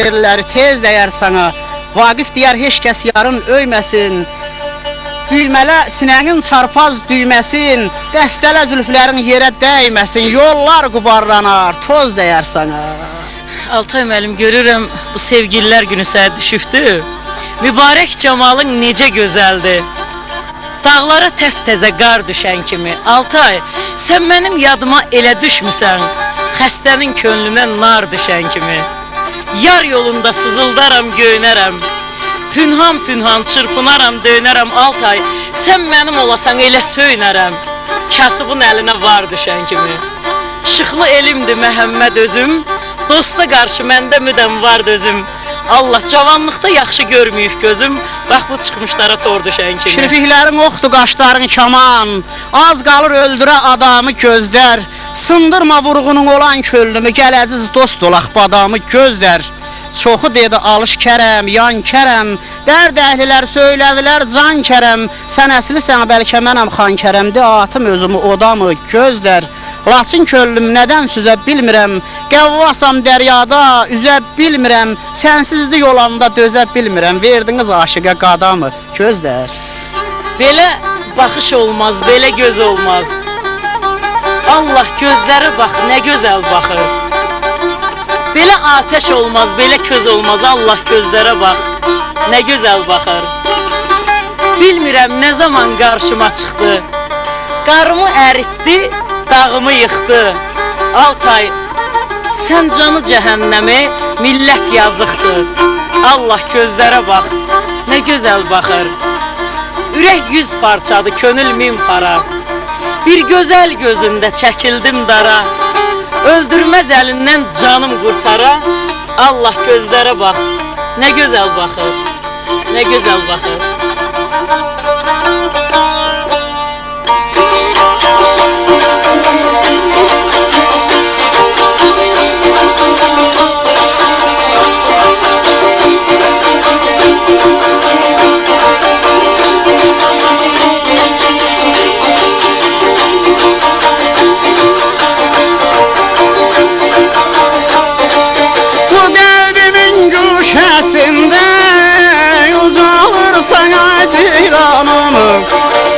yerləri tez dəyər sana. Vaqif deyər heç kəs yarın öyməsin. Düymələ sinənin çarpaz düyməsin. Dəstələ zülflərin yerə dəyməsin. Yollar qubarlanar, toz dəyər sana. Altay müəllim, görürəm bu sevgililər günü sənə düşübdü. Mübarək camalın necə gözəldir. Dağlara təptəzə qar düşən kimi. Altay, sən mənim yadıma elə düşmüsən. Xəstənin könlünə nar düşən kimi. Yar yolunda sızıldaram, göynərəm. Pünhan çırpınaram, dönərəm. Altay, sən mənim olasan elə söynərəm. Kasıbın əlinə var düşən kimi. Şıxlı elimdir Məhəmməd özüm. Dosta qarşı məndə müdəm var dözüm. Allah, cavanlıqda yaxşı görməyib gözüm. Bax bu çıxmışlara tor düşən kimi. Şirfiklərin oxdu, qaşların kaman. Az qalır öldürə adamı gözlər. Sındırma vurğunun olan köllümü. Gəl əziz dost olaq badamı gözlər. Çoxu dedi alış kərəm, yan kərəm. Dərd əhlilər söylədilər can kərəm. Sən əslisən bəlkə mənəm xan kərəmdi. Atım özümü odamı gözlər. Laçın köllüm nədən süzə bilmirəm. Qəvvasam dəryada üzə bilmirəm. Sənsizlik olanda dözə bilmirəm. Verdiniz aşıqa qadamı gözlər. Belə baxış olmaz, belə göz olmaz. Allah, gözləri bax, nə gözəl baxır. Belə ateş olmaz, belə köz olmaz. Allah, gözlərə bax, nə gözəl baxır. Bilmirəm nə zaman qarşıma çıxdı. Qarımı əritdi, dağımı yıxdı. Altay, sən canı cəhənnəmi, millət yazıqdır. Allah, gözlərə bax, nə gözəl baxır. Ürək 100 parçadır, könül 1000 para. Bir gözəl gözündə çəkildim dara. Öldürməz əlindən canım qurtara. Allah, gözlərə bax, nə gözəl baxır, nə gözəl baxır.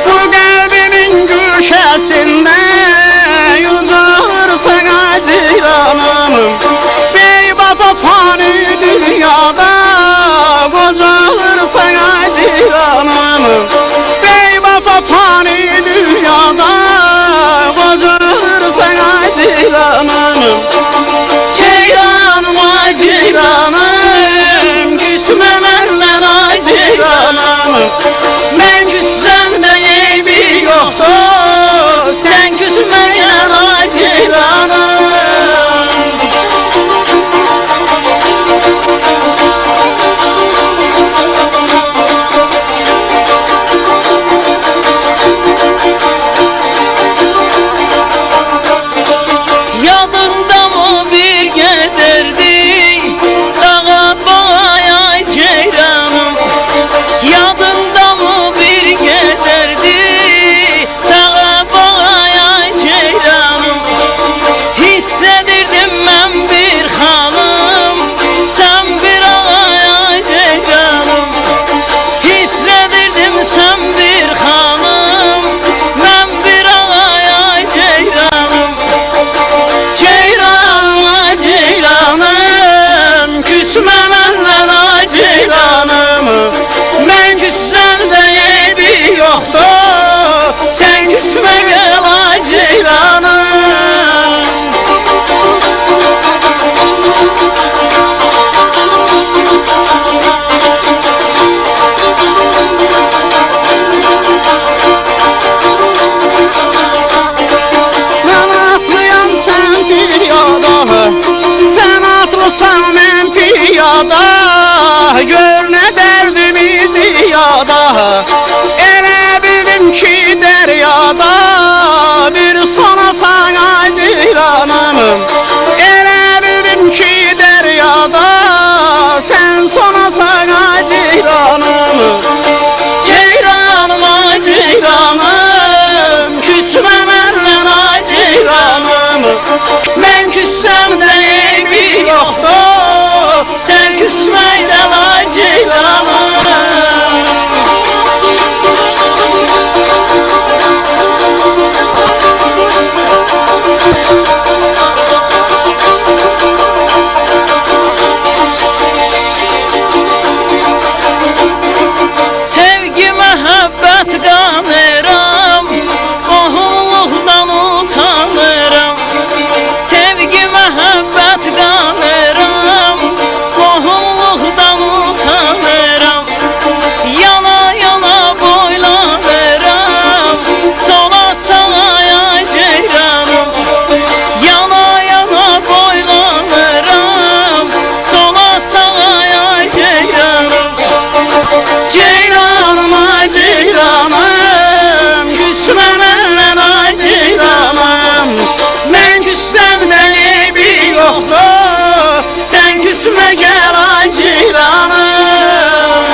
Bu qəlbimin güşəsində yüzəlirsən ceyranım. Beybaba fani dünyada qocalırsan ceyranım. Beybaba fani dünyada qocalırsan ceyranım. Ceyranım, ceyranım, küsmə məndən ceyranım. Mən küssəm də eybi yoxdur, sən küsməyən ceyranım. Yadında mı bir gədirdi, dağa bağaya ceyranım. Yadında mı bir gədirdi, dağa bağaya ceyranım. Hiss edirdim mən bir xanım, sən bir ağaya ceyranım. Hiss edirdim sən bir xanım, mən bir ağaya ceyranım. Ceyranım, ceyranım, küsmə məndən ceyranım. Mən küssəm də eybi yoxdur, sən küsmə gəl ceyranım. Mən atlıyam, sən piyada, sən atlısan, mən piyada. Gör nə dərdimizi yada. Elə bildim ki dəryada bir sona sana ceyranım. Elə bildim ki dəryada sən sona sana ceyranım. Ceyranım, ceyranım, küsmə məndən ceyranım. Mən küssəm də eybi yoxdur, sən ceyranım.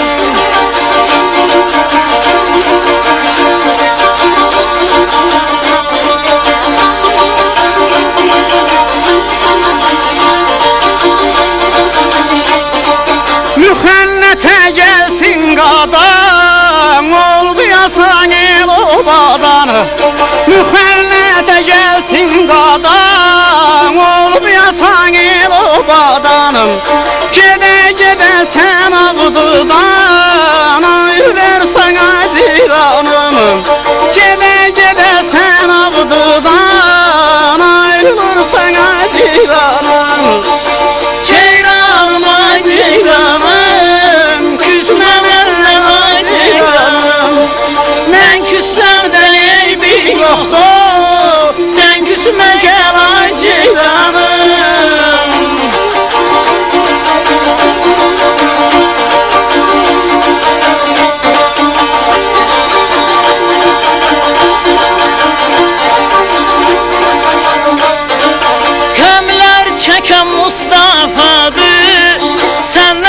Mühənnətə gəlsin qadan, olmayasan el obadan. Mühənnətə gəlsin qadan, olmayasan el obadan. Gedə sən Ağdıdan, versən ceyranım. Gedə sən Ağdıdan, versən ceyranım. Ceyranıma ceyranım, küsmem elleme ceyranım. Ben küssem de eybi yoktur, sen küsme gel ay ceyranım. Çeken Mustafa'dır, sen